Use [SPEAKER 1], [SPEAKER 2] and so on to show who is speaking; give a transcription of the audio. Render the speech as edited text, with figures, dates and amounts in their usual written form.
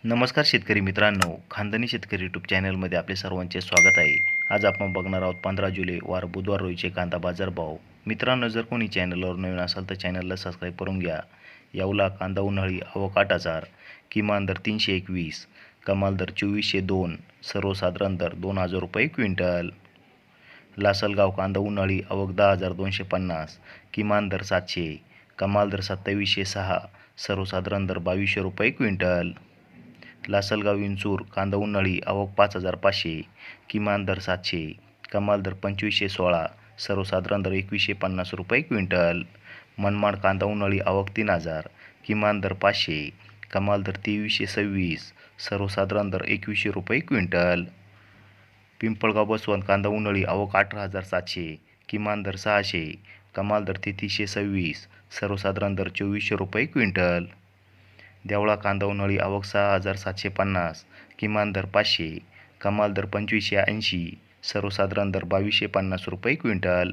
[SPEAKER 1] नमस्कार शेतकरी मित्रांनो, खानदानी शेतकरी यूट्यूब चॅनलमध्ये आपले सर्वांचे स्वागत आहे. आज आपण बघणार आहोत 15 जुलै वार बुधवार रोजीचे कांदा बाजार भाव. मित्रांनो, जर कोणी चॅनलवर नवीन असाल तर चॅनलला सबस्क्राईब करून घ्या. येवला कांदा उन्हाळी आवक 8,000, किमान दर 321, कमाल दर 2402, सर्वसाधारण दर 2,000 रुपये क्विंटल. लासलगाव कांदा उन्हाळी आवक 10,250, किमान दर 700, कमाल दर 2706, सर्वसाधारण दर 2,200 रुपये क्विंटल. लासलगाव विंचूर कांदा उन्हाळी आवक 5,500, किमान दर 700, कमाल दर 2,516, सर्वसाधारण दर 2,150 रुपये क्विंटल. मनमाड कांदा उन्हाळी आवक 3,000, किमान दर 500, कमाल दर 2,326, सर्वसाधारण दर 2,100 रुपये क्विंटल. पिंपळगाव बसवंत कांदा उन्हाळी आवक 18,700, किमान दर 600, कमाल दर 3,326, सर्वसाधारण दर 2,400 रुपये क्विंटल. देवळा कांदा उन्हाळी आवक 6,750, किमान दर 500, कमाल दर 2,580, सर्वसाधारण दर 2,250 रुपये क्विंटल.